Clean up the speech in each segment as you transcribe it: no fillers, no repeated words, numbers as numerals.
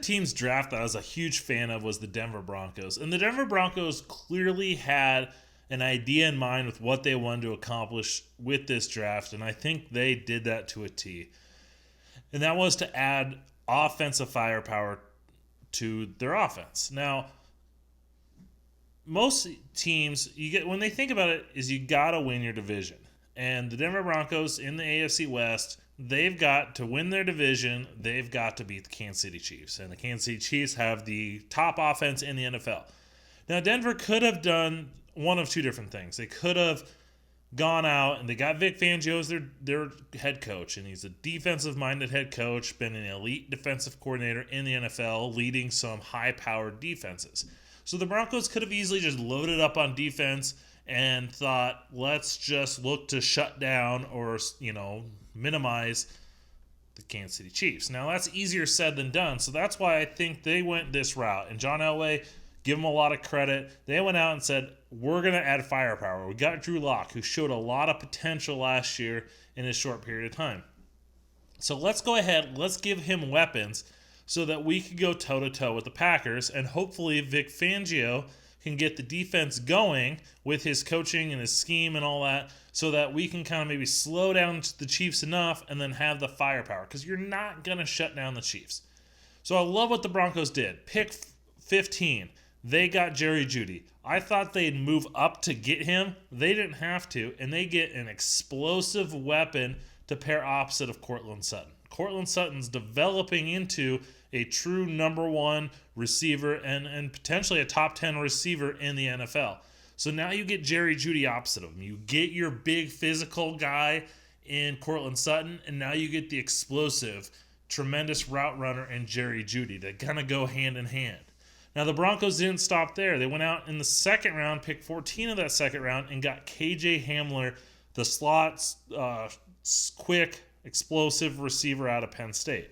team's draft that I was a huge fan of was the Denver Broncos. And the Denver Broncos clearly had an idea in mind with what they wanted to accomplish with this draft, and I think they did that to a T. And that was to add offensive firepower to their offense. Now, most teams, when they think about it, is you got to win your division. And the Denver Broncos in the AFC West, they've got to win their division. They've got to beat the Kansas City Chiefs. And the Kansas City Chiefs have the top offense in the NFL. Now, Denver could have done one of two different things. They could have gone out and they got Vic Fangio as their head coach. And he's a defensive-minded head coach, been an elite defensive coordinator in the NFL, leading some high-powered defenses. So the Broncos could have easily just loaded up on defense and thought, let's just look to shut down or, minimize the Kansas City Chiefs. Now, that's easier said than done, so that's why I think they went this route. And John Elway, give them a lot of credit. They went out and said, we're going to add firepower. We got Drew Lock, who showed a lot of potential last year in a short period of time. So let's go ahead, let's give him weapons so that we could go toe-to-toe with the Packers, and hopefully Vic Fangio can get the defense going with his coaching and his scheme and all that, so that we can kind of maybe slow down the Chiefs enough and then have the firepower, because you're not going to shut down the Chiefs. So I love what the Broncos did. Pick 15. They got Jerry Jeudy. I thought they'd move up to get him. They didn't have to, and they get an explosive weapon to pair opposite of Courtland Sutton. Courtland Sutton's developing into a true number one receiver and potentially a top 10 receiver in the NFL. So now you get Jerry Jeudy opposite of him. You get your big physical guy in Courtland Sutton, and now you get the explosive, tremendous route runner in Jerry Jeudy. They kind of go hand in hand. Now, the Broncos didn't stop there. They went out in the second round, picked 14 of that second round, and got KJ Hamler, the slot, quick, explosive receiver out of Penn State.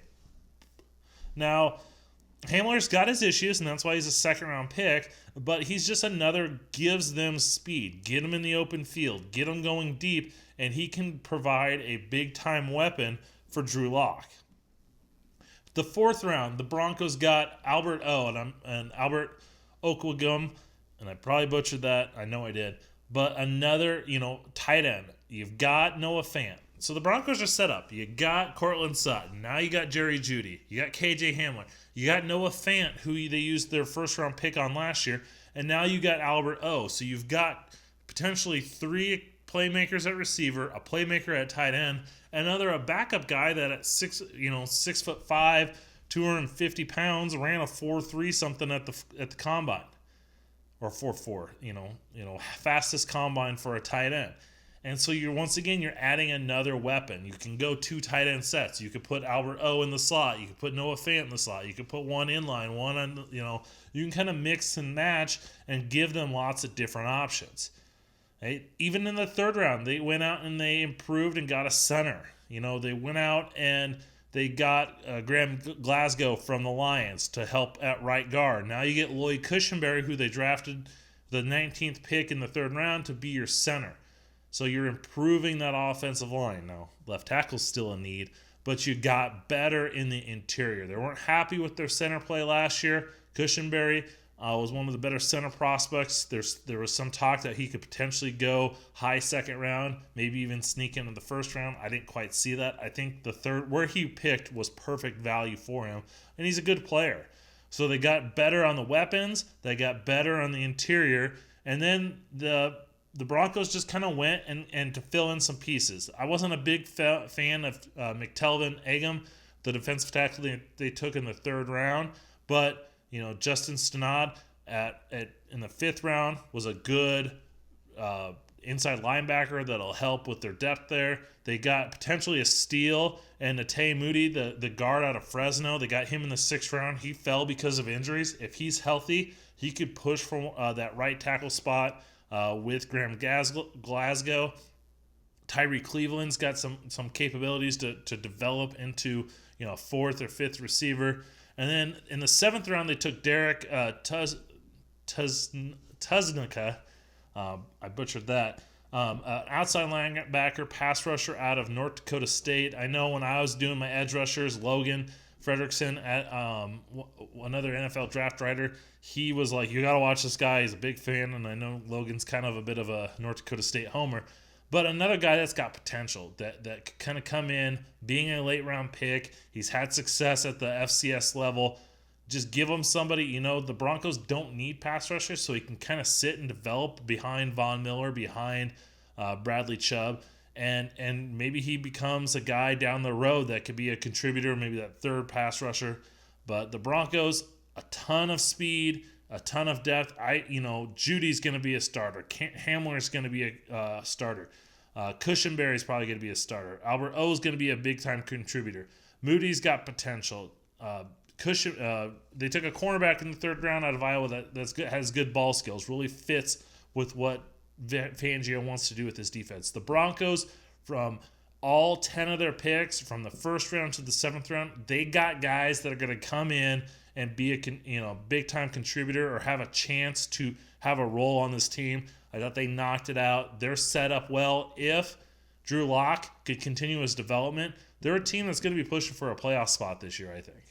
Now, Hamler's got his issues, and that's why he's a second-round pick, but he's just another gives them speed. Get him in the open field. Get him going deep, and he can provide a big-time weapon for Drew Lock. The fourth round, the Broncos got Albert O, and Albert Okwugum, and I probably butchered that. I know I did. But another, tight end. You've got Noah Fant. So the Broncos are set up. You got Courtland Sutton. Now you got Jerry Jeudy. You got KJ Hamler. You got Noah Fant, who they used their first-round pick on last year. And now you got Albert O. So you've got potentially three playmakers at receiver, a playmaker at tight end, and a backup guy that at 6'5", 250 pounds, ran a 4.3 something at the combine, or 4.4. Fastest combine for a tight end. And so you're adding another weapon. You can go two tight end sets. You could put Albert O in the slot. You could put Noah Fant in the slot. You could put one inline, one on. You can kind of mix and match and give them lots of different options. Right? Even in the third round, they went out and they improved and got a center. They went out and they got Graham Glasgow from the Lions to help at right guard. Now you get Lloyd Cushenberry, who they drafted the 19th pick in the third round, to be your center. So you're improving that offensive line. Now, left tackle's still in need, but you got better in the interior. They weren't happy with their center play last year. Cushenberry was one of the better center prospects. There was some talk that he could potentially go high second round, maybe even sneak into the first round. I didn't quite see that. I think the third, where he picked, was perfect value for him, and he's a good player. So they got better on the weapons. They got better on the interior, and then the Broncos just kind of went and to fill in some pieces. I wasn't a big fan of McTelvin Agam, the defensive tackle they took in the third round, but Justin Stenod in the fifth round was a good inside linebacker that'll help with their depth there. They got potentially a steal, and Natay Moody, the guard out of Fresno, they got him in the sixth round. He fell because of injuries. If he's healthy, he could push for that right tackle spot with Graham Glasgow. Tyree Cleveland's got some capabilities to develop into fourth or fifth receiver. And then in the seventh round, they took Derek Tuznica. I butchered that. Outside linebacker, pass rusher out of North Dakota State. I know when I was doing my edge rushers, Logan Fredrickson, another NFL draft writer, he was like, you got to watch this guy. He's a big fan, and I know Logan's kind of a bit of a North Dakota State homer. But another guy that's got potential, that could kind of come in, being a late-round pick. He's had success at the FCS level. Just give him somebody, the Broncos don't need pass rushers, so he can kind of sit and develop behind Von Miller, behind Bradley Chubb. And maybe he becomes a guy down the road that could be a contributor, maybe that third pass rusher. But the Broncos, a ton of speed, a ton of depth. Judy's going to be a starter. Hamler's going to be a starter. Cushenberry's probably going to be a starter. Albert O's going to be a big-time contributor. Moody's got potential. They took a cornerback in the third round out of Iowa that has good ball skills, really fits with what Fangio wants to do with his defense. The Broncos, from all 10 of their picks, from the first round to the 7th round, they got guys that are going to come in and be a big-time contributor or have a chance to have a role on this team. I thought they knocked it out. They're set up well. If Drew Lock could continue his development, they're a team that's going to be pushing for a playoff spot this year, I think.